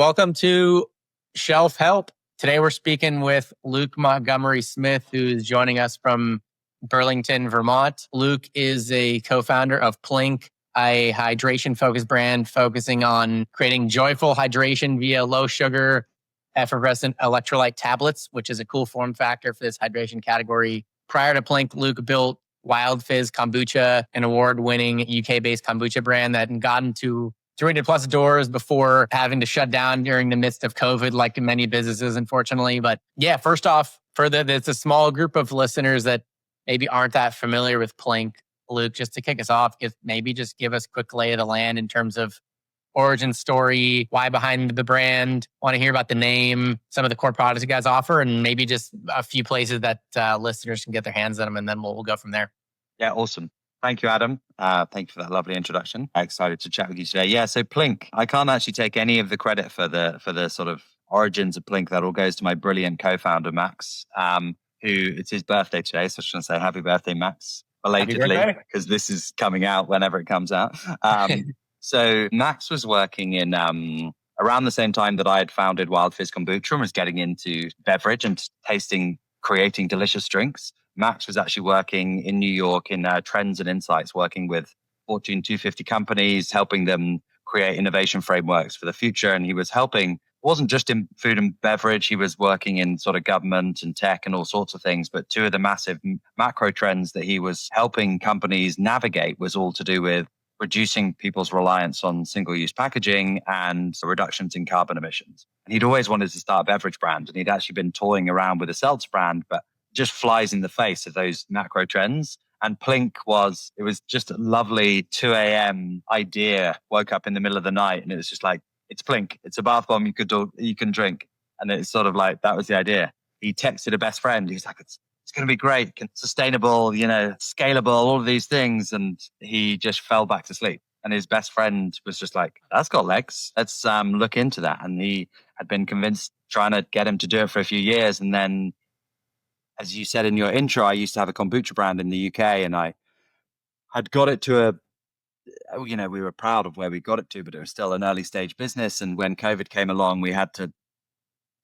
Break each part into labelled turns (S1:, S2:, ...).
S1: Welcome to Shelf Help. Today we're speaking with Luke Montgomery Smith, who's joining us from Burlington, Vermont. Luke is a co-founder of Plink, a hydration-focused brand focusing on creating joyful hydration via low-sugar, effervescent electrolyte tablets, which is a cool form factor for this hydration category. Prior to Plink, Luke built Wild Fizz Kombucha, an award-winning UK-based kombucha brand that had gotten to 300 plus doors before having to shut down during the midst of COVID, like many businesses, unfortunately. But yeah, first off, it's a small group of listeners that maybe aren't that familiar with Plink. Luke, just to kick us off, maybe just give us a quick lay of the land in terms of origin story, why behind the brand, want to hear about the name, some of the core products you guys offer, and maybe just a few places that listeners can get their hands on them, and then we'll go from there.
S2: Yeah, awesome. Thank you, Adam. Thank you for that lovely introduction. Excited to chat with you today. Yeah, so Plink, I can't actually take any of the credit for the sort of origins of Plink. That all goes to my brilliant co-founder, Max, who it's his birthday today. So I just want to say happy birthday, Max, belatedly, because this is coming out whenever it comes out. So Max was working in around the same time that I had founded Wild Fizz Kombucha and was getting into beverage and creating delicious drinks. Max was actually working in New York in Trends and Insights, working with Fortune 250 companies, helping them create innovation frameworks for the future. And he was helping, wasn't just in food and beverage, he was working in sort of government and tech and all sorts of things. But two of the massive macro trends that he was helping companies navigate was all to do with reducing people's reliance on single-use packaging and reductions in carbon emissions. And he'd always wanted to start a beverage brand, and he'd actually been toying around with a seltzer brand, but just flies in the face of those macro trends. And Plink was just a lovely 2 a.m. idea. Woke up in the middle of the night and it was just like, it's Plink. It's a bath bomb you can drink. And it's sort of like, that was the idea. He texted a best friend. He was like, it's going to be great, sustainable, scalable, all of these things. And he just fell back to sleep. And his best friend was just like, that's got legs. Let's look into that. And he had been convinced, trying to get him to do it for a few years. And then, as you said in your intro, I used to have a kombucha brand in the UK, and I had got it to we were proud of where we got it to, but it was still an early stage business. And when COVID came along, we had to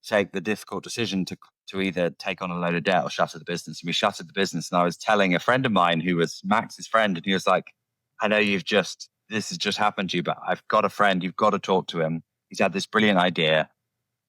S2: take the difficult decision to either take on a load of debt or shutter the business. And we shuttered the business. And I was telling a friend of mine who was Max's friend, and he was like, I know this has just happened to you, but I've got a friend, you've got to talk to him. He's had this brilliant idea.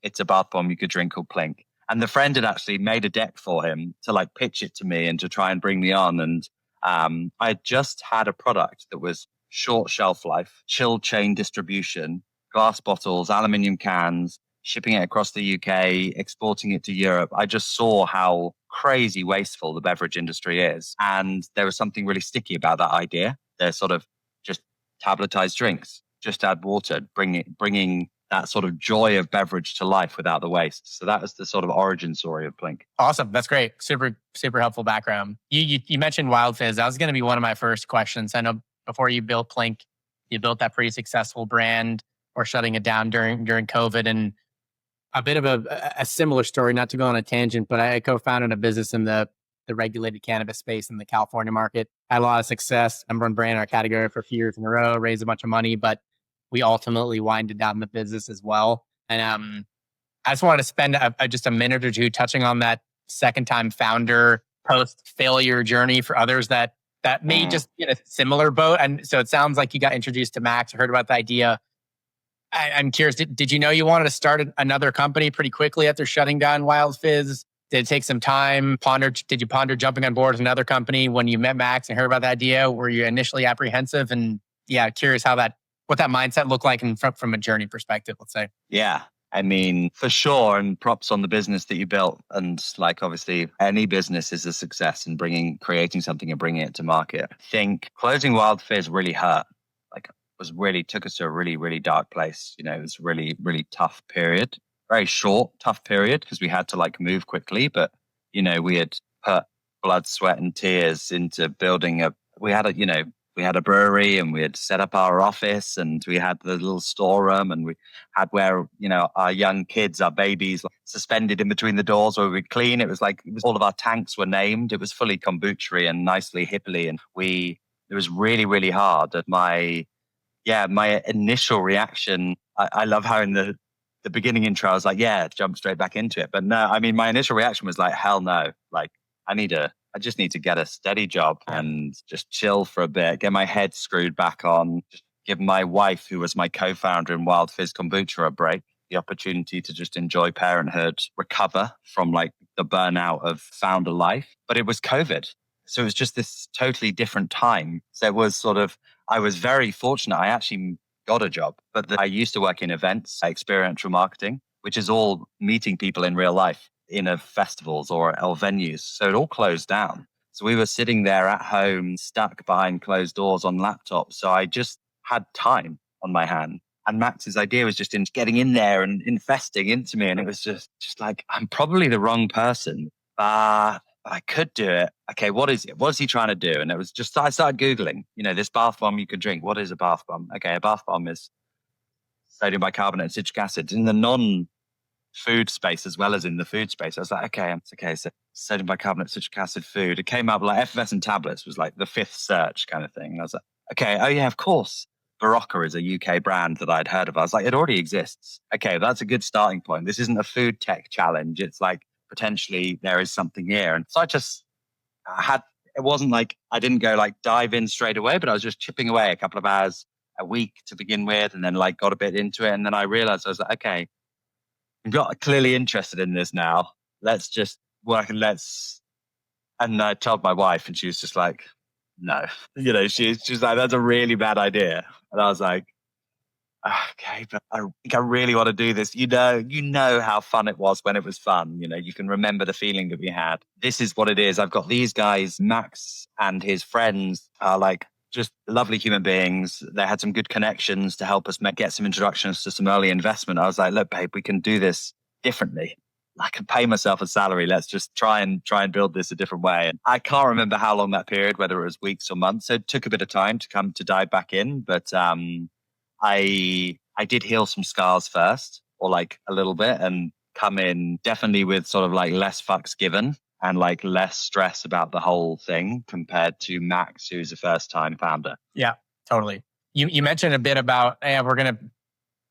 S2: It's a bath bomb you could drink called Plink. And the friend had actually made a deck for him to pitch it to me and to try and bring me on. And I just had a product that was short shelf life, chilled chain distribution, glass bottles, aluminium cans, shipping it across the UK, exporting it to Europe. I just saw how crazy wasteful the beverage industry is. And there was something really sticky about that idea. They're sort of just tabletized drinks, just add water, bringing that sort of joy of beverage to life without the waste. So that was the sort of origin story of Plink.
S1: Awesome. That's great. Super, super helpful background. You mentioned Wild Fizz. That was going to be one of my first questions. I know before you built Plink, you built that pretty successful brand or shutting it down during COVID. And a bit of a similar story, not to go on a tangent, but I co-founded a business in the regulated cannabis space in the California market. Had a lot of success. Number one brand in our category for a few years in a row, raised a bunch of money, but we ultimately winded down the business as well. And I just wanted to spend just a minute or two touching on that second-time founder post-failure journey for others that may just be in a similar boat. And so it sounds like you got introduced to Max, heard about the idea. I'm curious, did you know you wanted to start another company pretty quickly after shutting down Wild Fizz? Did it take some time? Did you ponder jumping on board with another company when you met Max and heard about the idea? Were you initially apprehensive? And yeah, curious what that mindset looked like from a journey perspective, let's say.
S2: Yeah, I mean, for sure. And props on the business that you built. And obviously, any business is a success in creating something and bringing it to market. I think closing Wild Fizz really hurt. Took us to a really, really dark place. It was a really, really tough period. Very short, tough period because we had to move quickly. But, we had put blood, sweat and tears into building we had a brewery and we had set up our office and we had the little storeroom and we had where, our young kids, our babies suspended in between the doors where we'd clean. It was all of our tanks were named. It was fully kombucha and nicely hippily. And it was really, really hard. My initial reaction, I love how in the the beginning intro, I was like, yeah, jump straight back into it. But no, I mean, my initial reaction was like, hell no. Like, I just need to get a steady job and just chill for a bit, get my head screwed back on, just give my wife, who was my co-founder in Wild Fizz Kombucha, a break, the opportunity to just enjoy parenthood, recover from like the burnout of founder life. But it was COVID. So it was just this totally different time. So it was I was very fortunate. I actually got a job, but I used to work in events, experiential marketing, which is all meeting people in real life in festivals or venues. So it all closed down. So we were sitting there at home, stuck behind closed doors on laptops. So I just had time on my hand. And Max's idea was just in getting in there and investing into me. And it was just like, I'm probably the wrong person, but I could do it. Okay, what is it? What's he trying to do? And it was just, I started Googling, this bath bomb you could drink. What is a bath bomb? Okay, a bath bomb is sodium bicarbonate and citric acid. In the non-food space as well as in the food space, I was like, okay, so sodium bicarbonate, citric acid food. It came up like effervescent tablets was like the fifth search kind of thing. And I was like, okay, oh yeah, of course. Barocca is a UK brand that I'd heard of. I was like, it already exists. Okay, that's a good starting point. This isn't a food tech challenge. It's like potentially there is something here. And so it wasn't like I didn't go like dive in straight away, but I was just chipping away a couple of hours a week to begin with, and then like got a bit into it. And then I realized I was like, okay, I'm got clearly interested in this now. Let's just work and I told my wife and she was just like, no, she's like, that's a really bad idea. And I was like, okay, but I think I really want to do this. You know how fun it was when it was fun. You can remember the feeling that we had. This is what it is. I've got these guys, Max and his friends are like just lovely human beings. They had some good connections to help us get some introductions to some early investment. I was like, look, babe, we can do this differently. I can pay myself a salary. Let's just try and build this a different way. And I can't remember how long that period, whether it was weeks or months. So it took a bit of time to come to dive back in. But I did heal some scars first, or like a little bit, and come in definitely with sort of like less fucks given and like less stress about the whole thing compared to Max, who's a first time founder.
S1: Yeah, totally. You mentioned a bit about,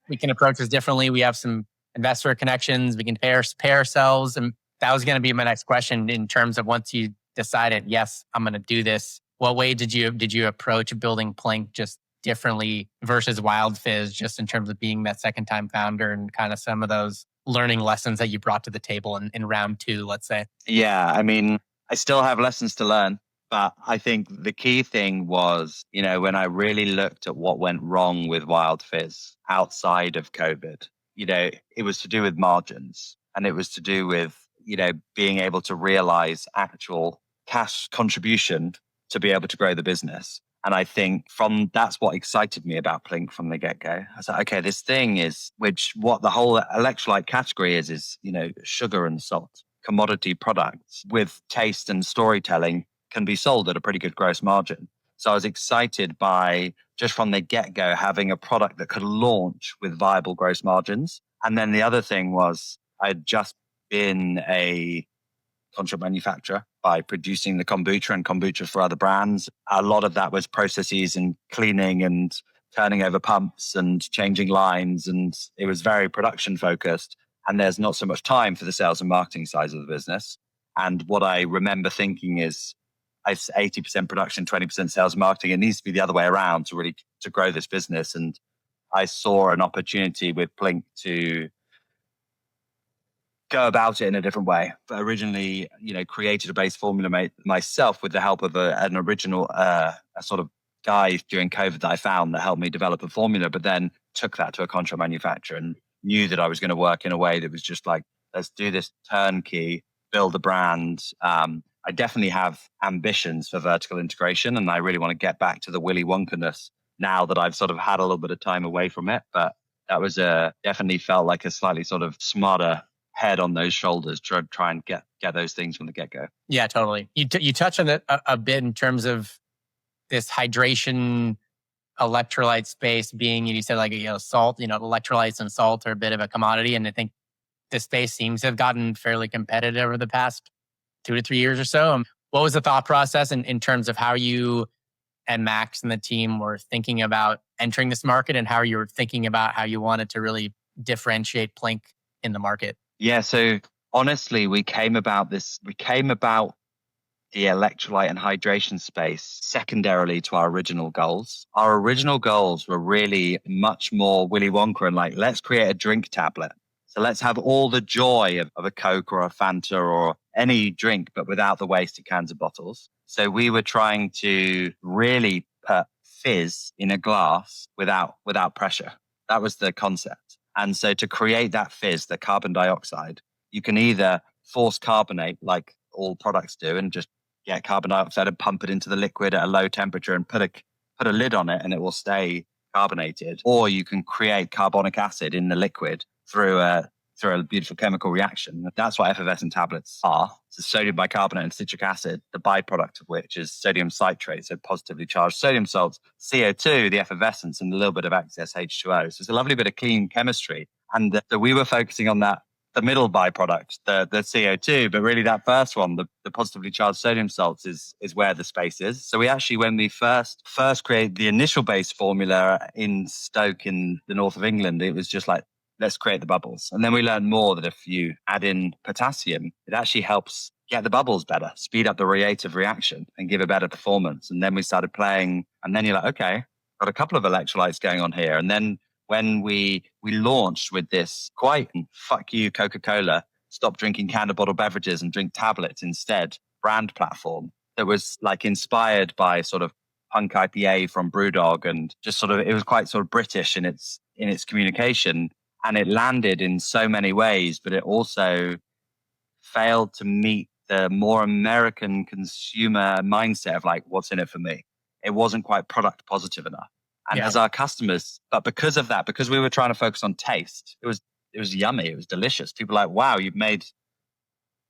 S1: we can approach this differently. We have some investor connections. We can pay ourselves. And that was going to be my next question in terms of once you decided, yes, I'm going to do this. What way did you approach building Plink just differently versus Wild Fizz, just in terms of being that second time founder and kind of some of those learning lessons that you brought to the table in round two, let's say?
S2: Yeah, I mean, I still have lessons to learn. But I think the key thing was, when I really looked at what went wrong with Wild Fizz outside of COVID, it was to do with margins, and it was to do with, being able to realize actual cash contribution to be able to grow the business. And I think that's what excited me about Plink from the get-go. I was like, okay, this thing is, what the whole electrolyte category is, sugar and salt, commodity products with taste and storytelling can be sold at a pretty good gross margin. So I was excited by, just from the get-go, having a product that could launch with viable gross margins. And then the other thing was, I'd just been a contract manufacturer by producing the kombucha and kombucha for other brands. A lot of that was processes and cleaning and turning over pumps and changing lines. And it was very production focused. And there's not so much time for the sales and marketing side of the business. And what I remember thinking is, it's 80% production, 20% sales and marketing. It needs to be the other way around to grow this business. And I saw an opportunity with Plink to go about it in a different way. But originally, created a base formula myself with the help of an original a sort of guy during COVID that I found that helped me develop a formula, but then took that to a contract manufacturer and knew that I was going to work in a way that was just like, let's do this turnkey, build a brand. I definitely have ambitions for vertical integration, and I really want to get back to the Willy Wonka-ness now that I've sort of had a little bit of time away from it. But that was definitely felt like a slightly sort of smarter head on those shoulders to try and get those things from the get-go.
S1: Yeah, totally. You touch on it a bit in terms of this hydration electrolyte space being, you said like, salt, electrolytes and salt are a bit of a commodity. And I think this space seems to have gotten fairly competitive over the past 2 to 3 years or so. What was the thought process in terms of how you and Max and the team were thinking about entering this market, and how you were thinking about how you wanted to really differentiate Plink in the market?
S2: Yeah. So honestly, we came about the electrolyte and hydration space secondarily to our original goals. Our original goals were really much more Willy Wonka and like, let's create a drink tablet. So let's have all the joy of a Coke or a Fanta or any drink, but without the waste of cans and bottles. So we were trying to really put fizz in a glass without pressure. That was the concept. And so to create that fizz, the carbon dioxide, you can either force carbonate like all products do and just get carbon dioxide and pump it into the liquid at a low temperature and put a lid on it and it will stay carbonated. Or you can create carbonic acid in the liquid through a beautiful chemical reaction. That's what effervescent tablets are. It's sodium bicarbonate and citric acid, the byproduct of which is sodium citrate, so positively charged sodium salts, CO2, the effervescence, and a little bit of excess H2O. So it's a lovely bit of clean chemistry. And so we were focusing on that, the middle byproduct, the CO2, but really that first one, the positively charged sodium salts is where the space is. So we actually, when we first created the initial base formula in Stoke in the north of England, it was just like, let's create the bubbles. And then we learned more that if you add in potassium, it actually helps get the bubbles better, speed up the rate of reaction and give a better performance. And then we started playing, and then you're like, okay, got a couple of electrolytes going on here. And then when we launched with this quite fuck you, Coca-Cola, stop drinking canned bottle beverages and drink tablets instead brand platform that was like inspired by sort of punk IPA from Brewdog and just sort of, it was quite sort of British in its communication. And it landed in so many ways, but it also failed to meet the more American consumer mindset of like, what's in it for me? It wasn't quite product positive enough. And as our customers, but because of that, because we were trying to focus on taste, it was yummy. It was delicious. People were like, wow, you've made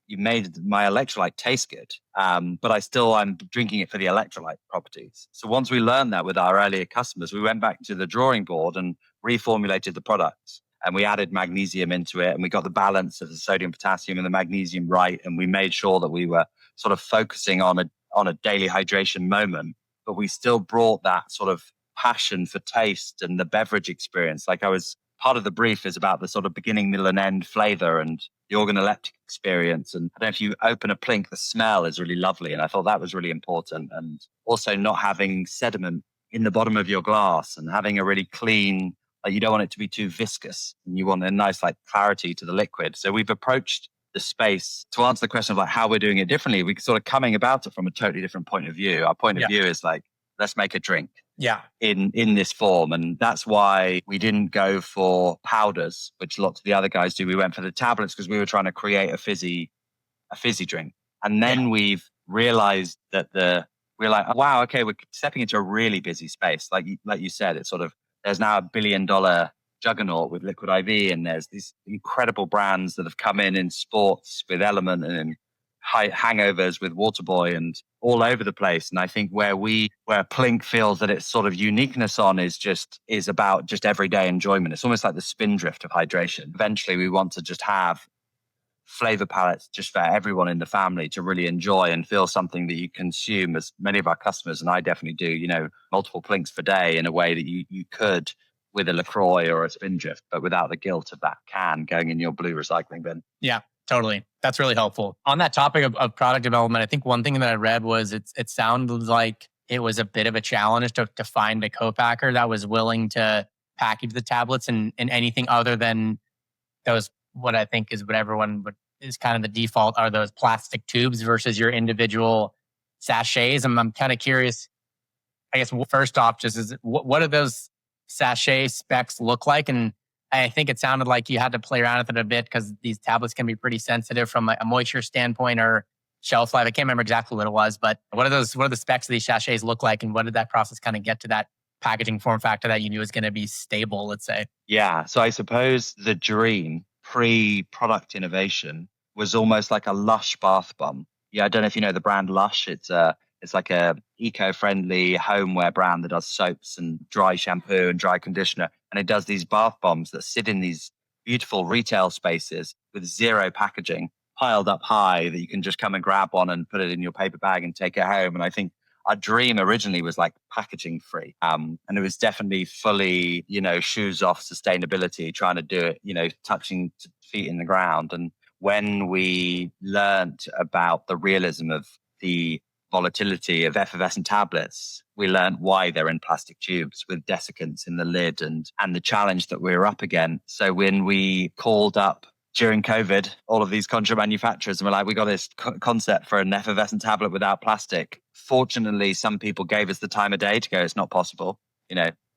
S2: my electrolyte taste good. But I'm drinking it for the electrolyte properties. So once we learned that with our earlier customers, we went back to the drawing board and reformulated the product. And we added magnesium into it and we got the balance of the sodium, potassium and the magnesium right. And we made sure that we were sort of focusing on a daily hydration moment, but we still brought that sort of passion for taste and the beverage experience. Like part of the brief is about the sort of beginning, middle and end flavor and the organoleptic experience. And I don't know if you open a Plink, the smell is really lovely. And I thought that was really important. And also not having sediment in the bottom of your glass and having a really clean, you don't want it to be too viscous and you want a nice like clarity to the liquid. So we've approached the space to answer the question of like how we're doing it differently. We're sort of coming about it from a totally different point of view. Our point of view is like, let's make a drink in this form. And that's why we didn't go for powders, which lots of the other guys do. We went for the tablets because we were trying to create a fizzy drink. And then we've realized that we're like, oh, wow, okay, we're stepping into a really busy space. Like you said, it's sort of, there's now $1 billion juggernaut with Liquid IV, and there's these incredible brands that have come in sports with Element and in hangovers with Waterboy and all over the place. And I think where Plink feels that its sort of uniqueness is about just everyday enjoyment. It's almost like the spindrift of hydration. Eventually, we want to just have flavor palettes just for everyone in the family to really enjoy and feel something that you consume, as many of our customers, and I definitely do, multiple Plinks per day in a way that you could with a LaCroix or a Spindrift, but without the guilt of that can going in your blue recycling bin.
S1: Yeah, totally. That's really helpful. On that topic of product development, I think one thing that I read was it sounded like it was a bit of a challenge to find a co-packer that was willing to package the tablets in anything other than those, what I think is what everyone is kind of the default are those plastic tubes versus your individual sachets. I'm kind of curious, I guess, first off, just is what do those sachet specs look like? And I think it sounded like you had to play around with it a bit because these tablets can be pretty sensitive from a moisture standpoint or shelf life. I can't remember exactly what it was, but what are the specs of these sachets look like? And what did that process kind of get to that packaging form factor that you knew was going to be stable, let's say?
S2: Yeah. So I suppose the dream pre-product innovation was almost like a Lush bath bomb. Yeah, I don't know if you know the brand Lush. It's like a eco-friendly homeware brand that does soaps and dry shampoo and dry conditioner. And it does these bath bombs that sit in these beautiful retail spaces with zero packaging piled up high that you can just come and grab one and put it in your paper bag and take it home. And I think our dream originally was like packaging free. And it was definitely fully, shoes off sustainability, trying to do it, touching feet in the ground. And when we learned about the realism of the volatility of effervescent tablets, we learned why they're in plastic tubes with desiccants in the lid and the challenge that we were up against. So when we called up during COVID, all of these contract manufacturers, and we're like, we got this concept for an effervescent tablet without plastic. Fortunately, some people gave us the time of day to go, it's not possible.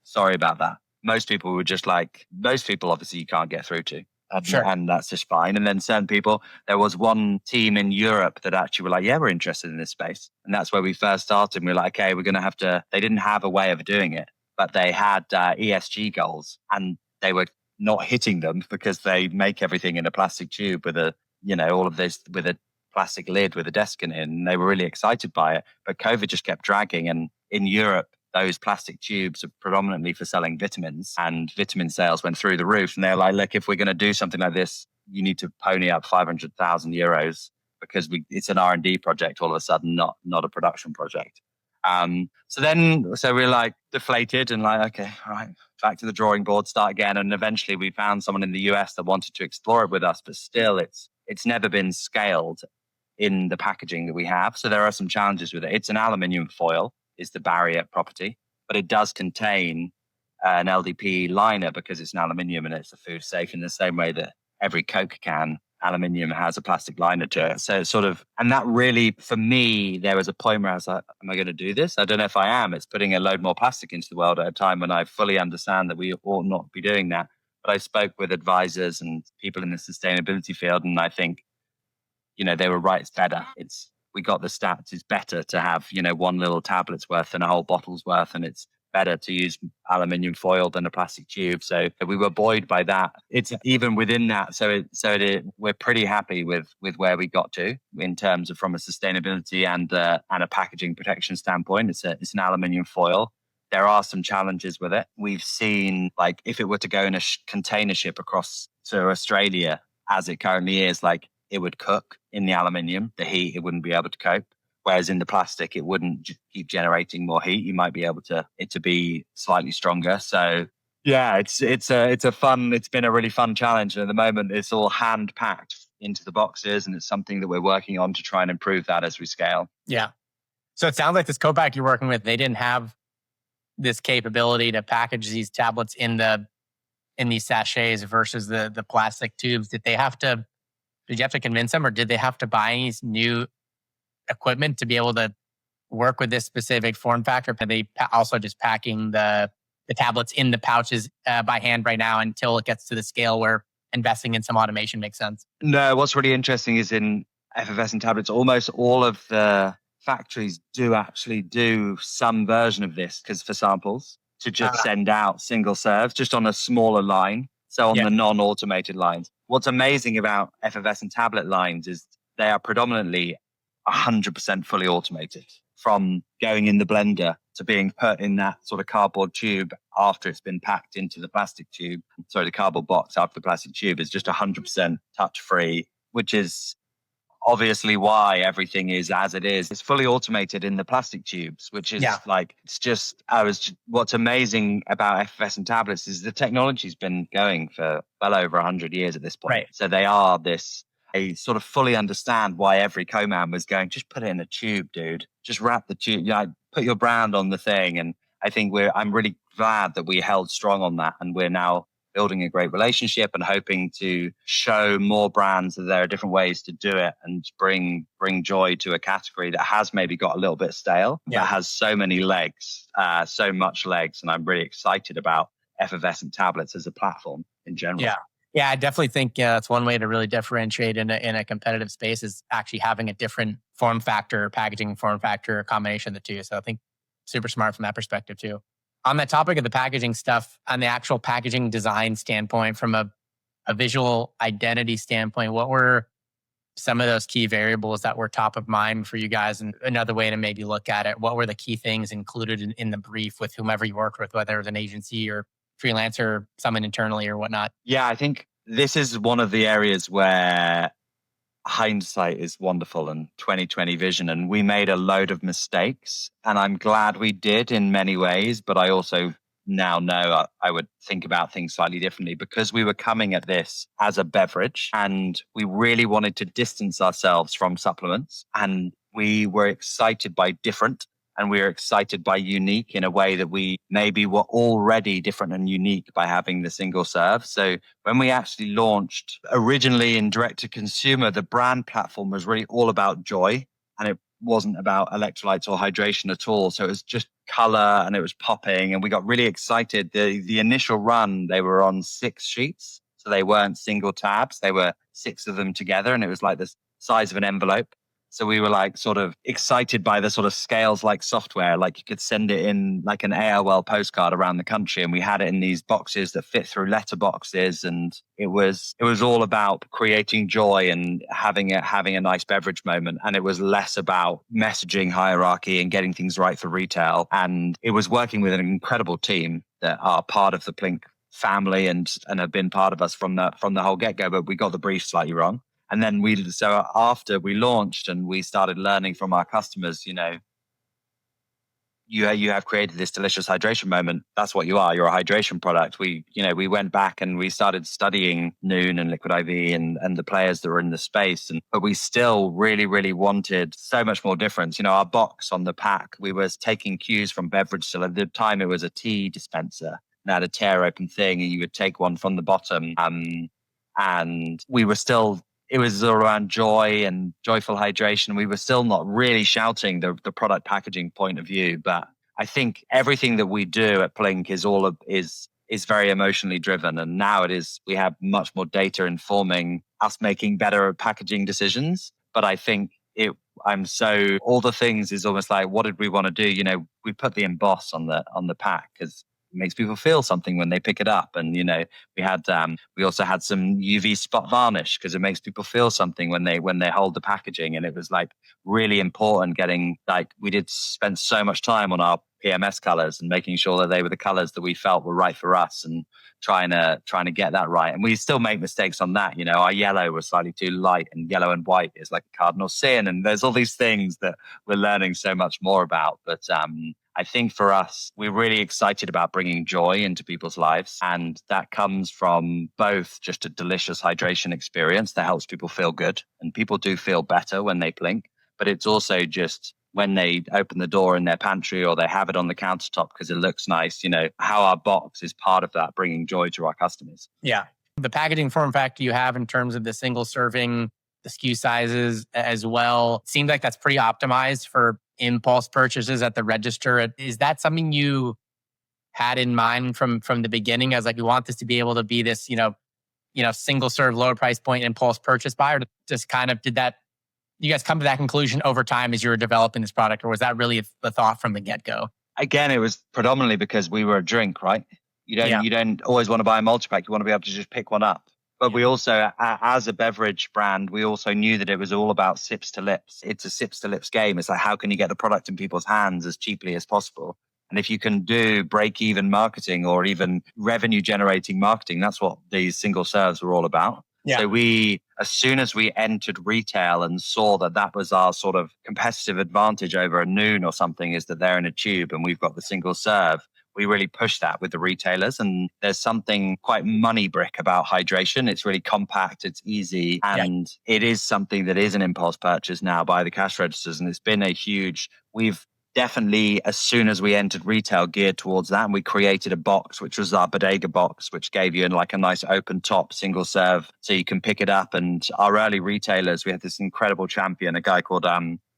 S2: Sorry about that. Most people were just like, most people obviously you can't get through to.
S1: Sure.
S2: And that's just fine. And then certain people, there was one team in Europe that actually were like, yeah, we're interested in this space. And that's where we first started. And we were like, okay, we're going to have to, they didn't have a way of doing it, but they had ESG goals and they were not hitting them because they make everything in a plastic tube with all of this with a plastic lid with a desiccant in. And they were really excited by it. But COVID just kept dragging. And in Europe, those plastic tubes are predominantly for selling vitamins, and vitamin sales went through the roof. And they're like, look, if we're going to do something like this, you need to pony up 500,000 euros because it's an R&D project all of a sudden, not a production project. So we're like deflated and like, okay, all right, back to the drawing board, start again. And eventually we found someone in the US that wanted to explore it with us, but still it's never been scaled in the packaging that we have. So there are some challenges with it. It's an aluminium foil is the barrier property, but it does contain an LDPE liner because it's an aluminium and it's a food safe in the same way that every Coke can. Aluminium has a plastic liner to it. So sort of, and that really, for me, there was a point where I was like, am I going to do this? I don't know if I am. It's putting a load more plastic into the world at a time when I fully understand that we ought not be doing that. But I spoke with advisors and people in the sustainability field, and I think, they were right. It's better. We got the stats. It's better to have, one little tablet's worth than a whole bottle's worth. And it's better to use aluminium foil than a plastic tube. So we were buoyed by that. It's even within that. We're pretty happy with where we got to in terms of from a sustainability and a packaging protection standpoint. It's an aluminium foil. There are some challenges with it. We've seen, like, if it were to go in a container ship across to Australia, as it currently is, like, it would cook in the aluminium, the heat, it wouldn't be able to cope. Whereas in the plastic, it wouldn't keep generating more heat. You might be able it to be slightly stronger. So yeah, it's been a really fun challenge. And at the moment, it's all hand packed into the boxes, and it's something that we're working on to try and improve that as we scale.
S1: Yeah. So it sounds like this co-pack you're working with, they didn't have this capability to package these tablets in these sachets versus the plastic tubes. Did you have to convince them, or did they have to buy any new equipment to be able to work with this specific form factor? Are they also just packing the tablets in the pouches by hand right now until it gets to the scale where investing in some automation makes sense?
S2: No, what's really interesting is in effervescent tablets, almost all of the factories do actually do some version of this because for samples to just send out single serves just on a smaller line. So on the non-automated lines. What's amazing about effervescent tablet lines is they are predominantly 100% fully automated, from going in the blender to being put in that sort of cardboard tube after it's been packed into the plastic tube. Sorry, the cardboard box after the plastic tube is just 100% touch-free, which is obviously why everything is as it is. It's fully automated in the plastic tubes, which is what's amazing about effervescent tablets is the technology's been going for well over 100 years at this point.
S1: Right.
S2: So I sort of fully understand why every co-man was going, just put it in a tube, dude. Just wrap the tube, put your brand on the thing. And I think I'm really glad that we held strong on that. And we're now building a great relationship and hoping to show more brands that there are different ways to do it and bring joy to a category that has maybe got a little bit stale, but has so many legs, so much legs. And I'm really excited about effervescent tablets as a platform in general.
S1: Yeah, I definitely think that's one way to really differentiate in a competitive space is actually having a different form factor, packaging form factor, combination of the two. So I think super smart from that perspective too. On that topic of the packaging stuff, on the actual packaging design standpoint, from a visual identity standpoint, what were some of those key variables that were top of mind for you guys? And another way to maybe look at it, what were the key things included in the brief with whomever you worked with, whether it was an agency or freelancer, someone internally or whatnot?
S2: Yeah, I think this is one of the areas where hindsight is wonderful and 2020 vision. And we made a load of mistakes. And I'm glad we did in many ways. But I also now know I would think about things slightly differently because we were coming at this as a beverage and we really wanted to distance ourselves from supplements. And we were excited by different and we were excited by unique in a way that we maybe were already different and unique by having the single serve. So when we actually launched originally in direct to consumer, the brand platform was really all about joy and it wasn't about electrolytes or hydration at all. So it was just color and it was popping and we got really excited. The initial run, they were on 6 sheets. So they weren't single tabs. They were 6 of them together and it was like the size of an envelope. So we were like sort of excited by the sort of scales like software, like you could send it in like an AOL postcard around the country. And we had it in these boxes that fit through letter boxes. And it was all about creating joy and having a nice beverage moment. And it was less about messaging hierarchy and getting things right for retail. And it was working with an incredible team that are part of the Plink family and have been part of us from the whole get-go, but we got the brief slightly wrong. And then so after we launched and we started learning from our customers, you have created this delicious hydration moment. That's what you are. You're a hydration product. We went back and we started studying Noon and Liquid IV and the players that were in the space. But we still really, really wanted so much more difference. Our box on the pack, we were taking cues from beverage. So at the time it was a tea dispenser and had a tear open thing and you would take one from the bottom. And we were still, it was around joy and joyful hydration. We were still not really shouting the product packaging point of view, but I think everything that we do at Plink is very emotionally driven. And now we have much more data informing us making better packaging decisions. But I think all the things is almost like, what did we want to do? We put the emboss on the pack because it makes people feel something when they pick it up. And, we also had some UV spot varnish because it makes people feel something when they hold the packaging. And it was like really important we did spend so much time on our PMS colors and making sure that they were the colors that we felt were right for us and trying to get that right. And we still make mistakes on that. Our yellow was slightly too light and yellow and white is like a cardinal sin. And there's all these things that we're learning so much more about. But, I think for us, we're really excited about bringing joy into people's lives. And that comes from both just a delicious hydration experience that helps people feel good. And people do feel better when they Plink. But it's also just when they open the door in their pantry or they have it on the countertop because it looks nice, how our box is part of that, bringing joy to our customers.
S1: Yeah. The packaging form factor you have in terms of the single serving, the SKU sizes as well, seems like that's pretty optimized for impulse purchases at the register. Is that something you had in mind from the beginning as like, we want this to be able to be this, single serve, lower price point impulse purchase buy, or just kind of you guys come to that conclusion over time as you were developing this product, or was that really the thought from the get-go?
S2: Again, it was predominantly because we were a drink, right? You don't always want to buy a multi-pack. You want to be able to just pick one up. But we also, as a beverage brand, we also knew that it was all about sips to lips. It's a sips to lips game. It's like, how can you get the product in people's hands as cheaply as possible? And if you can do break-even marketing or even revenue-generating marketing, that's what these single serves were all about. Yeah. So as soon as we entered retail and saw that was our sort of competitive advantage over a Noon or something, is that they're in a tube and we've got the single serve, we really push that with the retailers. And there's something quite money brick about hydration. It's really compact, it's easy, and it is something that is an impulse purchase now by the cash registers. And it's been we've definitely, as soon as we entered retail, geared towards that. And we created a box, which was our bodega box, which gave you like a nice open top single serve so you can pick it up. And our early retailers, we had this incredible champion, a guy called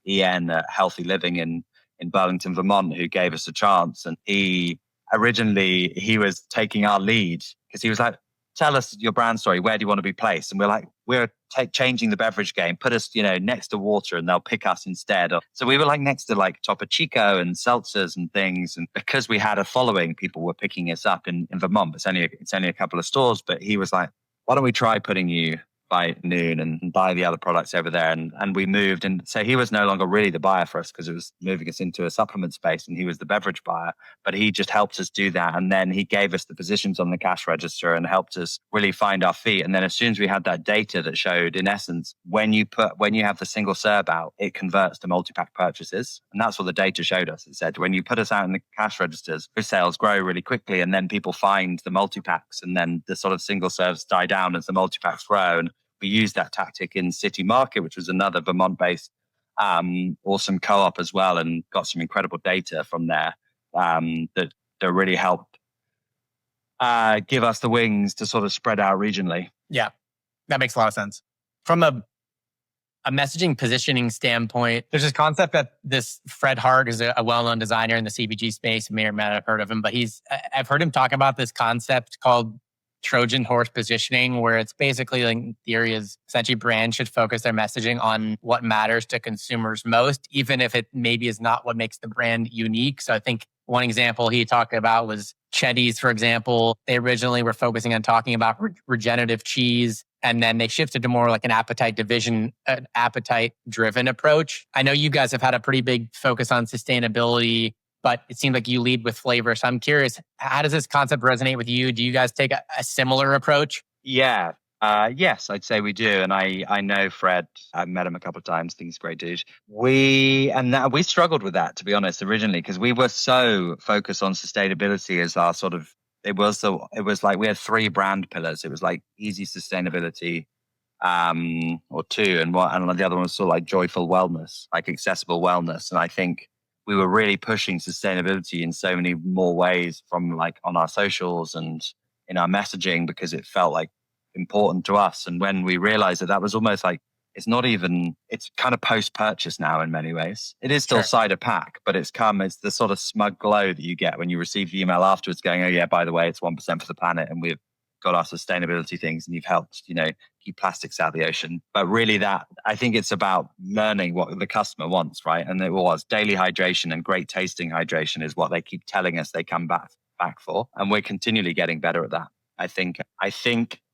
S2: Ian at Healthy Living in Burlington, Vermont, who gave us a chance. And he was taking our lead because he was like, tell us your brand story. Where do you want to be placed? And we're like, we're changing the beverage game. Put us, next to water and they'll pick us instead. So we were like next to like Topo Chico and seltzers and things. And because we had a following, people were picking us up in Vermont. It's only a couple of stores, but he was like, why don't we try putting you by noon and buy the other products over there. And we moved. And so he was no longer really the buyer for us because it was moving us into a supplement space and he was the beverage buyer, but he just helped us do that. And then he gave us the positions on the cash register and helped us really find our feet. And then as soon as we had that data that showed, in essence, when you have the single serve out, it converts to multi-pack purchases. And that's what the data showed us. It said, when you put us out in the cash registers, those sales grow really quickly. And then people find the multi-packs and then the sort of single serves die down as the multi-packs grow. And we used that tactic in City Market, which was another Vermont-based awesome co-op as well, and got some incredible data from there that really helped give us the wings to sort of spread out regionally.
S1: Yeah, that makes a lot of sense. From a messaging positioning standpoint, there's this concept that this Fred Hart is a well-known designer in the CPG space. You may or may not have heard of him, but I've heard him talk about this concept called Trojan horse positioning, where it's basically like theory is essentially brands should focus their messaging on what matters to consumers most, even if it maybe is not what makes the brand unique. So I think one example he talked about was Cheddies, for example. They originally were focusing on talking about regenerative cheese, and then they shifted to more like an appetite driven approach. I know you guys have had a pretty big focus on sustainability, but it seems like you lead with flavor. So I'm curious, how does this concept resonate with you? Do you guys take a similar approach?
S2: Yeah. Yes, I'd say we do. And I know Fred. I've met him a couple of times. I think he's a great dude. We struggled with that, to be honest, originally, because we were so focused on sustainability as our sort of, it was like we had 3 brand pillars. It was like easy sustainability, or 2. And the other one was sort of like joyful wellness, like accessible wellness. And I think we were really pushing sustainability in so many more ways, from like on our socials and in our messaging, because it felt like important to us. And when we realized that was almost like, it's kind of post-purchase now in many ways. It is still cider pack, but it's the sort of smug glow that you get when you receive the email afterwards going, oh yeah, by the way, it's 1% for the planet and we've got our sustainability things and you've helped, keep plastics out of the ocean. But really I think it's about learning what the customer wants, right? And it was daily hydration and great tasting hydration is what they keep telling us they come back for. And we're continually getting better at that.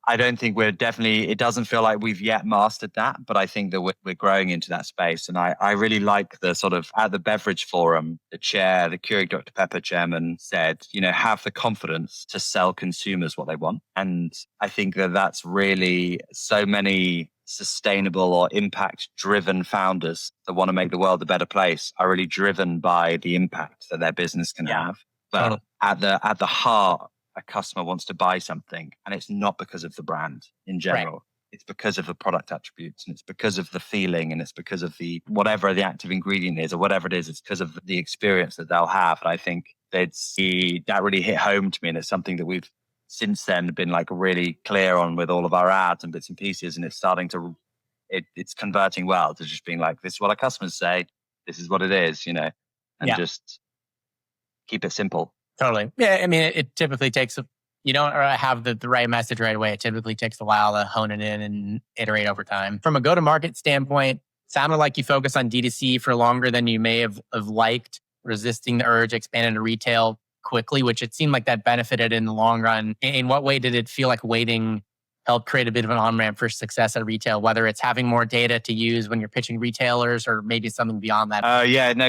S2: I don't think it doesn't feel like we've yet mastered that, but I think that we're growing into that space. And I really like the sort of, at the beverage forum, the Keurig Dr. Pepper chairman said, have the confidence to sell consumers what they want. And I think that that's really so many sustainable or impact driven founders that want to make the world a better place are really driven by the impact that their business can have. But at the heart, a customer wants to buy something, and it's not because of the brand in general. Right. It's because of the product attributes, and it's because of the feeling, and it's because of the whatever the active ingredient is or whatever it is. It's because of the experience that they'll have. And I think that really hit home to me, and it's something that we've since then been like really clear on with all of our ads and bits and pieces. And it's it's converting well to just being like, this is what our customers say, this is what it is, and just keep it simple.
S1: Totally. Yeah. I mean, it typically takes, you don't have the right message right away. It typically takes a while to hone it in and iterate over time. From a go-to-market standpoint, sounded like you focus on D2C for longer than you may have liked, resisting the urge, expanding to retail quickly, which it seemed like that benefited in the long run. In what way did it feel like waiting helped create a bit of an on-ramp for success at retail, whether it's having more data to use when you're pitching retailers or maybe something beyond that?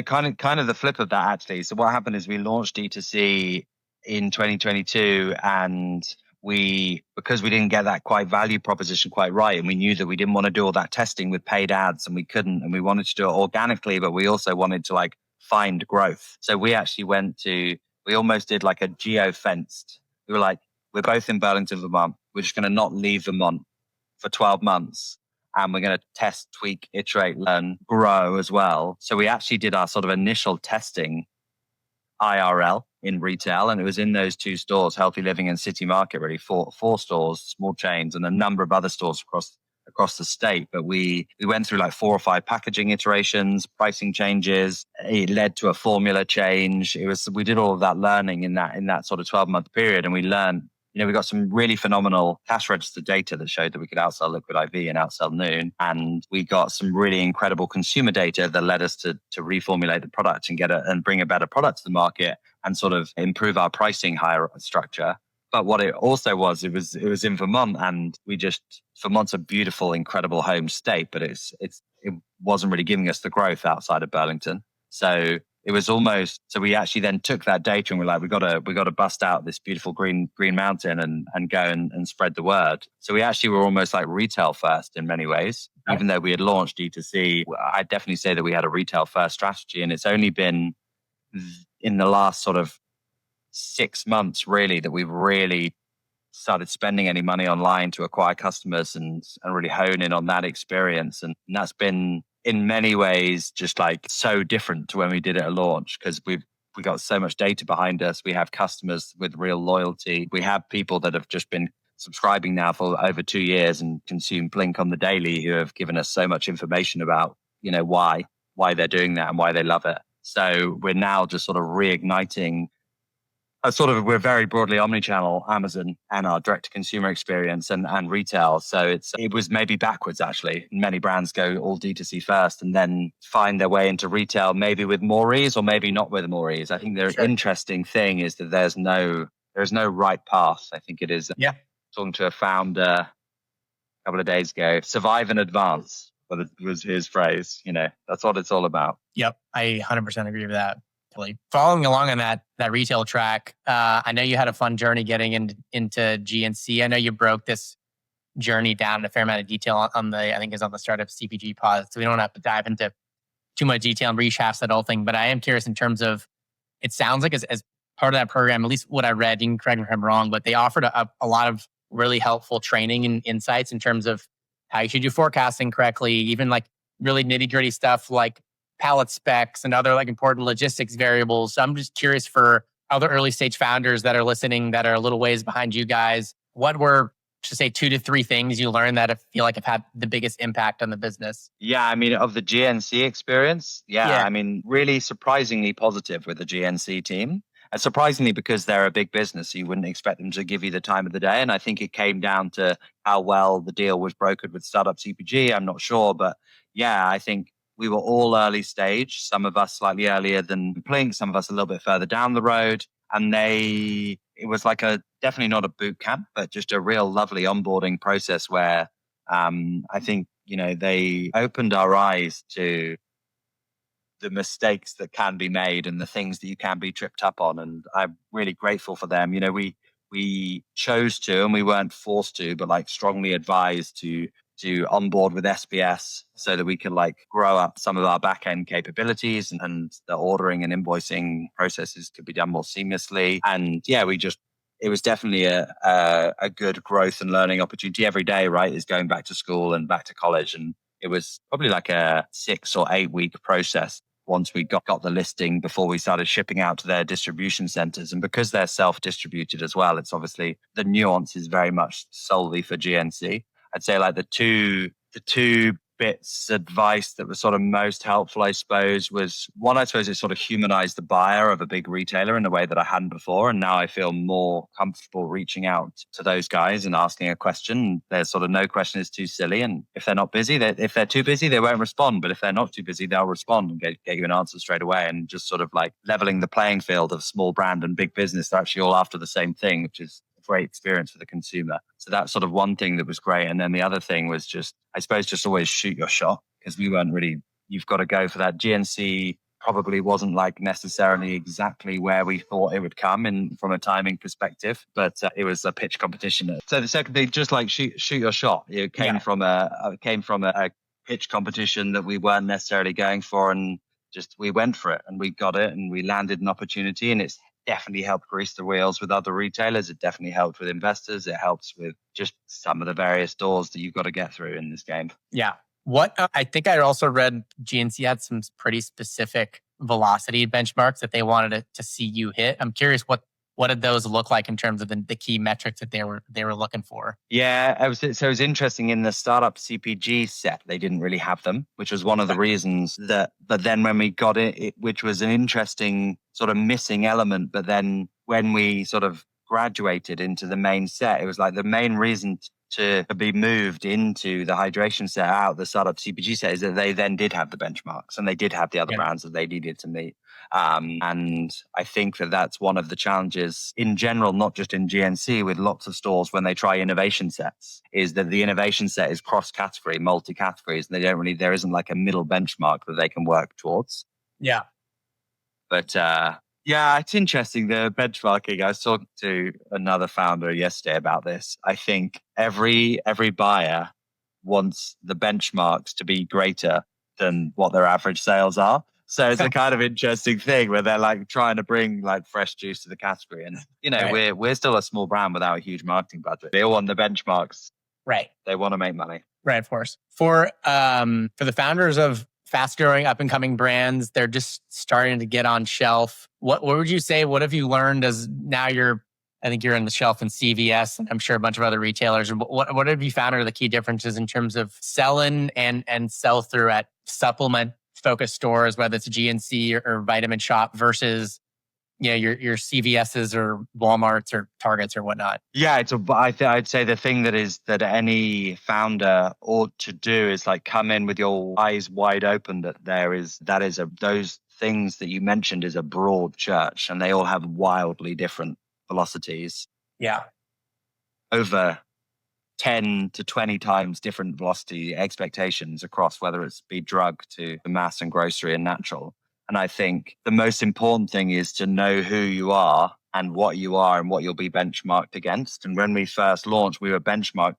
S2: Kind of the flip of that, actually. So what happened is we launched D2C in 2022, and because we didn't get that value proposition quite right, and we knew that we didn't want to do all that testing with paid ads, and we couldn't, and we wanted to do it organically, but we also wanted to like find growth. So we actually we almost did like a geo-fenced. We were like, we're both in Burlington, Vermont. We're just going to not leave Vermont for 12 months. And we're going to test, tweak, iterate, learn, grow as well. So we actually did our sort of initial testing IRL in retail. And it was in those 2 stores, Healthy Living and City Market, really 4 stores, small chains, and a number of other stores across the state. But we went through like 4 or 5 packaging iterations, pricing changes. It led to a formula change. We did all of that learning in that sort of 12-month period. And we learned, we got some really phenomenal cash register data that showed that we could outsell Liquid IV and outsell Noon. And we got some really incredible consumer data that led us to reformulate the product and bring a better product to the market and sort of improve our pricing higher structure. But what it also was, it was in Vermont, and Vermont's a beautiful, incredible home state, but it wasn't really giving us the growth outside of Burlington. So it was almost, so we actually then took that data and we're like, we got to bust out this beautiful green mountain and go and spread the word. So we actually were almost like retail first in many ways. Okay. Even though we had launched D2C, I'd definitely say that we had a retail first strategy, and it's only been in the last sort of 6 months really that we've really started spending any money online to acquire customers and really hone in on that experience. And that's been in many ways just like so different to when we did it at launch, because we got so much data behind us. We have customers with real loyalty. We have people that have just been subscribing now for over 2 years and consume Plink on the daily, who have given us so much information about, why they're doing that and why they love it. So we're now just sort of reigniting we're very broadly omnichannel, Amazon and our direct to consumer experience and retail. So it was maybe backwards actually. Many brands go all D2C first and then find their way into retail, maybe with more ease or maybe not with more ease. I think the interesting thing is that there's no right path. I think it is.
S1: Yeah.
S2: Talking to a founder a couple of days ago, survive and advance was his phrase. That's what it's all about.
S1: Yep. I 100% agree with that. Following along on that retail track, I know you had a fun journey getting into GNC. I know you broke this journey down in a fair amount of detail on the Startup CPG pod. So we don't have to dive into too much detail and rehash that whole thing. But I am curious in terms of, it sounds like as part of that program, at least what I read, you can correct me if I'm wrong, but they offered a lot of really helpful training and insights in terms of how you should do forecasting correctly, even like really nitty gritty stuff like pallet specs and other like important logistics variables. So I'm just curious for other early stage founders that are listening that are a little ways behind you guys, what were, to say, 2 to 3 things you learned that I feel like have had the biggest impact on the business?
S2: Yeah, I mean, of the GNC experience, I mean, really surprisingly positive with the GNC team. And surprisingly, because they're a big business, you wouldn't expect them to give you the time of the day. And I think it came down to how well the deal was brokered with Startup CPG. I'm not sure, but yeah, I think we were all early stage, some of us slightly earlier than Plink, some of us a little bit further down the road. And it was like definitely not a boot camp, but just a real lovely onboarding process where I think, they opened our eyes to the mistakes that can be made and the things that you can be tripped up on. And I'm really grateful for them. We chose to, and we weren't forced to, but like strongly advised to onboard with SBS so that we could like grow up some of our back end capabilities and the ordering and invoicing processes could be done more seamlessly. And yeah, it was definitely a good growth and learning opportunity. Every day, right, is going back to school and back to college. And it was probably like a 6 or 8 week process once we got the listing before we started shipping out to their distribution centers. And because they're self-distributed as well, it's obviously the nuance is very much solely for GNC. I'd say like the two bits advice that was sort of most helpful, I suppose, was one, I suppose it sort of humanized the buyer of a big retailer in a way that I hadn't before. And now I feel more comfortable reaching out to those guys and asking a question. There's sort of no question is too silly. And if they're not busy, if they're too busy, they won't respond. But if they're not too busy, they'll respond and get you an answer straight away. And just sort of like leveling the playing field of small brand and big business. They're actually all after the same thing, which is great experience for the consumer. So that's sort of one thing that was great. And then the other thing was just always shoot your shot, because we weren't really, you've got to go for that. GNC probably wasn't like necessarily exactly where we thought it would come in from a timing perspective, but it was a pitch competition. So the second thing, just like shoot your shot. It came from a pitch competition that we weren't necessarily going for, and just we went for it and we got it and we landed an opportunity, and it's definitely helped grease the wheels with other retailers. It definitely helped with investors. It helps with just some of the various doors that you've got to get through in this game.
S1: Yeah. I think I also read GNC had some pretty specific velocity benchmarks that they wanted to see you hit. I'm curious what did those look like in terms of the key metrics that they were looking for?
S2: Yeah, it was interesting. In the startup CPG set, they didn't really have them, which was one of the reasons that. But then when we got it, which was an interesting sort of missing element. But then when we sort of graduated into the main set, it was like the main reason to be moved into the hydration set out the startup CPG set is that they then did have the benchmarks and they did have the other brands that they needed to meet. And I think that that's one of the challenges in general, not just in GNC, with lots of stores when they try innovation sets, is that the innovation set is cross-category, multi-categories, and there isn't like a middle benchmark that they can work towards.
S1: Yeah.
S2: But yeah, it's interesting, the benchmarking. I was talking to another founder yesterday about this. I think every buyer wants the benchmarks to be greater than what their average sales are. So it's a kind of interesting thing where they're like trying to bring like fresh juice to the category. And, we're still a small brand without a huge marketing budget. They all want the benchmarks.
S1: Right.
S2: They want to make money.
S1: Right, of course. For the founders of fast-growing, up-and-coming brands, they're just starting to get on shelf. What would you say? What have you learned as now I think you're on the shelf in CVS, and I'm sure a bunch of other retailers. What have you found are the key differences in terms of sell-in and sell-through at supplement-focused stores, whether it's GNC or Vitamin Shop versus your CVSs or Walmarts or Targets or whatnot? Yeah,
S2: I'd say the thing that any founder ought to do is like come in with your eyes wide open. Those things that you mentioned is a broad church, and they all have wildly different velocities.
S1: Yeah,
S2: over 10 to 20 times different velocity expectations across whether it's be drug to mass and grocery and natural. And I think the most important thing is to know who you are and what you'll be benchmarked against. And when we first launched, we were benchmarking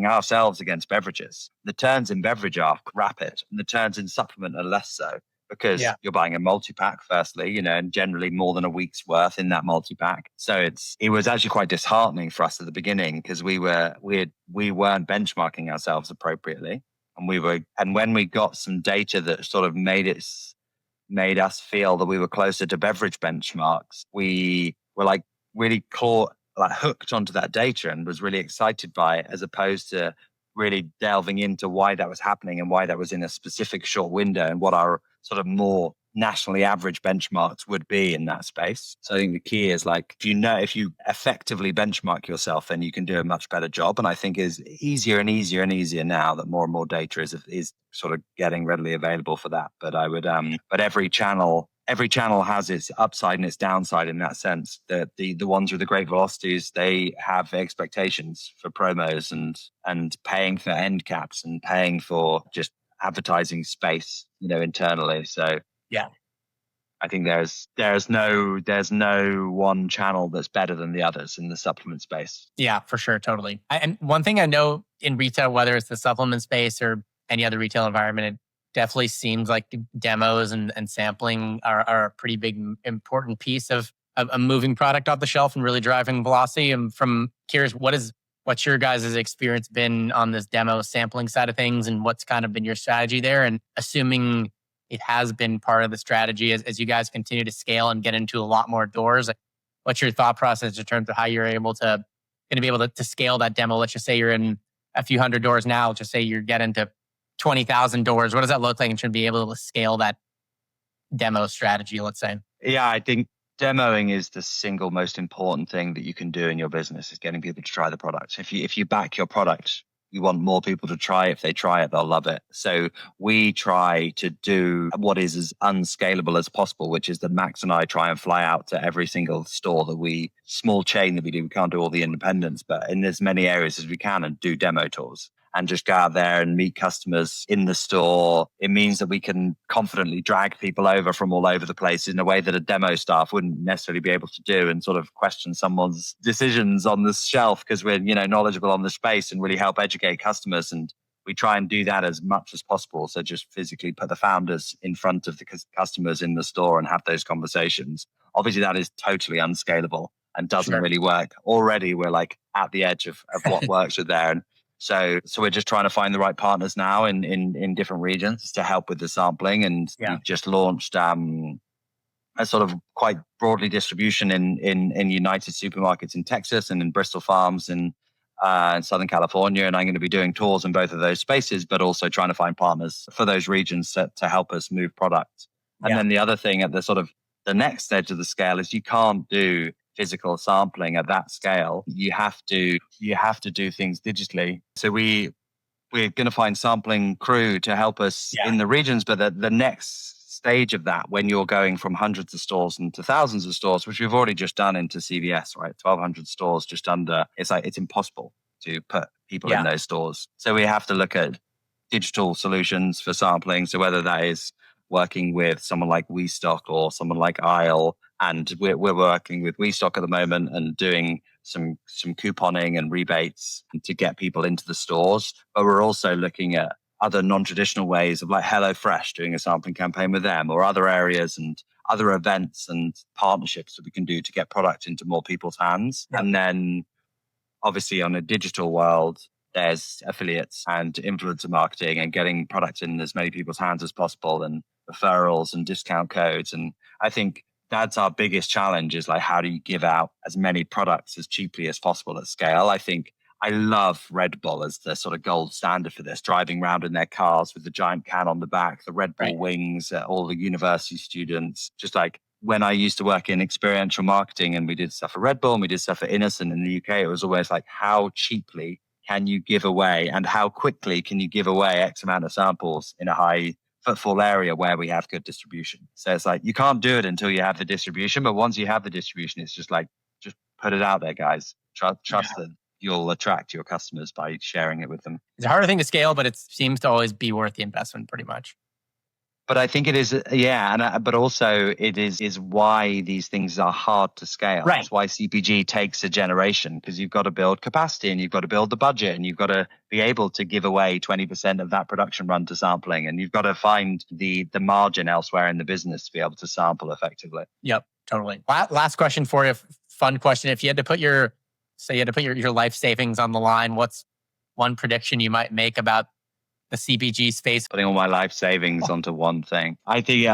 S2: ourselves against beverages. The turns in beverage are rapid and the turns in supplement are less so because you're buying a multi-pack firstly, and generally more than a week's worth in that multi-pack. So it was actually quite disheartening for us at the beginning because we weren't benchmarking ourselves appropriately. And when we got some data that sort of made us feel that we were closer to beverage benchmarks, we were like really hooked onto that data and was really excited by it, as opposed to really delving into why that was happening and why that was in a specific short window and what our sort of more nationally average benchmarks would be in that space. So I think the key is like, if you effectively benchmark yourself, then you can do a much better job. And I think is easier and easier and easier now that more and more data is sort of getting readily available for that. But I would, but every channel has its upside and its downside in that sense. That the ones with the great velocities, they have expectations for promos and paying for end caps and paying for just advertising space, internally. So
S1: yeah,
S2: I think there's no one channel that's better than the others in the supplement space.
S1: Yeah, for sure, totally. And one thing I know in retail, whether it's the supplement space or any other retail environment, it definitely seems like demos and sampling are a pretty big, important piece of moving product off the shelf and really driving velocity. And from curious, what's your guys' experience been on this demo sampling side of things, and what's kind of been your strategy there? And assuming it has been part of the strategy as you guys continue to scale and get into a lot more doors, what's your thought process in terms of how you're going to be able to scale that demo? Let's just say you're in a few hundred doors now. Let's just say you're getting to 20,000 doors. What does that look like, and should be able to scale that demo strategy, let's say? Yeah,
S2: I think demoing is the single most important thing that you can do in your business, is getting people to try the product. If you back your product, you want more people to try it. If they try it, they'll love it. So we try to do what is as unscalable as possible, which is that Max and I try and fly out to every single store small chain that we do. We can't do all the independents, but in as many areas as we can, and do demo tours and just go out there and meet customers in the store. It means that we can confidently drag people over from all over the place in a way that a demo staff wouldn't necessarily be able to do, and sort of question someone's decisions on the shelf because we're, knowledgeable on the space and really help educate customers. And we try and do that as much as possible. So just physically put the founders in front of the customers in the store and have those conversations. Obviously, that is totally unscalable and doesn't really work. Already, we're like at the edge of what works with there. And so we're just trying to find the right partners now in different regions to help with the sampling. And we've just launched a sort of quite broadly distribution in United Supermarkets in Texas and in Bristol Farms in Southern California. And I'm going to be doing tours in both of those spaces, but also trying to find partners for those regions to help us move product. And then the other thing at the sort of the next edge of the scale is you can't do physical sampling at that scale, you have to do things digitally. So we're going to find sampling crew to help us in the regions, but the next stage of that, when you're going from hundreds of stores into thousands of stores, which we've already just done into CVS, right? 1,200 stores just under, it's impossible to put people in those stores. So we have to look at digital solutions for sampling. So whether that is working with someone like WeStock or someone like Isle, and we're working with WeStock at the moment and doing some couponing and rebates to get people into the stores. But we're also looking at other non-traditional ways of like HelloFresh, doing a sampling campaign with them, or other areas and other events and partnerships that we can do to get product into more people's hands. And then obviously on a digital world, there's affiliates and influencer marketing and getting product in as many people's hands as possible, and referrals and discount codes. And I think that's our biggest challenge, is like, how do you give out as many products as cheaply as possible at scale? I think I love Red Bull as the sort of gold standard for this, driving around in their cars with the giant can on the back, the Red Bull wings, all the university students. Just like when I used to work in experiential marketing and we did stuff for Red Bull and we did stuff for Innocent in the UK, it was always like, how cheaply can you give away and how quickly can you give away X amount of samples in a high footfall area where we have good distribution? So it's like, you can't do it until you have the distribution. But once you have the distribution, it's just like, just put it out there, guys. Trust that you'll attract your customers by sharing it with them.
S1: It's a harder thing to scale, but it seems to always be worth the investment pretty much.
S2: But I think it is, but also it is why these things are hard to scale.
S1: Right.
S2: That's why CPG takes a generation, because you've got to build capacity and you've got to build the budget and you've got to be able to give away 20% of that production run to sampling, and you've got to find the margin elsewhere in the business to be able to sample effectively.
S1: Yep, totally. Last question for you, fun question. If you had to put your life savings on the line, what's one prediction you might make about the CPG space?
S2: Putting all my life savings onto one thing. I think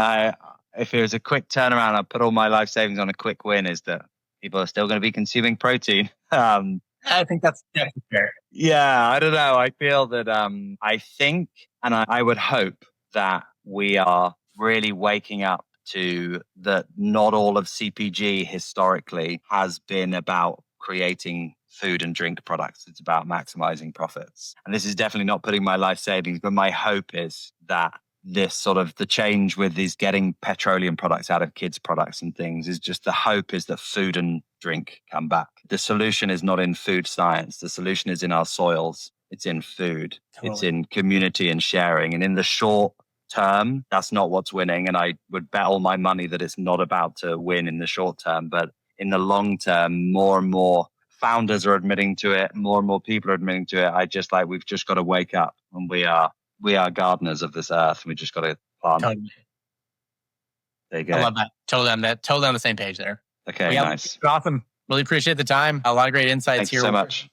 S2: if it was a quick turnaround, I'd put all my life savings on a quick win, is that people are still going to be consuming protein.
S1: I think that's fair.
S2: Yeah, I don't know. I feel that I think, and I would hope that we are really waking up to that not all of CPG historically has been about creating food and drink products. It's about maximizing profits. And this is definitely not putting my life savings, but my hope is that this sort of the change with these getting petroleum products out of kids' products and things is just, the hope is that food and drink come back. The solution is not in food science. The solution is in our soils. It's in food. Totally. It's in community and sharing. And in the short term, that's not what's winning. And I would bet all my money that it's not about to win in the short term, but in the long term, more and more founders are admitting to it. More and more people are admitting to it. We've just got to wake up, and we are gardeners of this earth. And we just got to plant.
S1: Totally.
S2: There you go.
S1: I love that. Totally on the same page there.
S2: Okay, nice.
S1: Awesome. Really appreciate the time. A lot of great insights
S2: Thanks
S1: here.
S2: So much.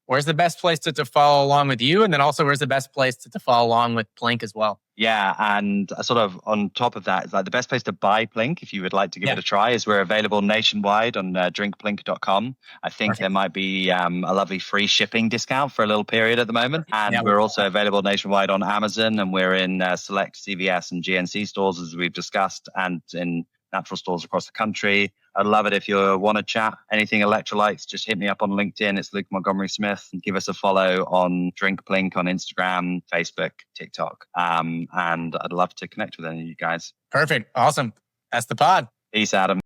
S1: Where's the best place to follow along with you? And then also, where's the best place to follow along with Plink as well?
S2: Yeah, and sort of on top of that, is like the best place to buy Plink, if you would like to give it a try, is we're available nationwide on drinkplink.com. I think there might be a lovely free shipping discount for a little period at the moment. And we're also available nationwide on Amazon, and we're in select CVS and GNC stores, as we've discussed, and in natural stores across the country. I'd love it if you want to chat anything electrolytes. Just hit me up on LinkedIn. It's Luke Montgomery Smith. And give us a follow on Drink Plink on Instagram, Facebook, TikTok. And I'd love to connect with any of you guys.
S1: Perfect. Awesome. That's the pod.
S2: Peace, Adam.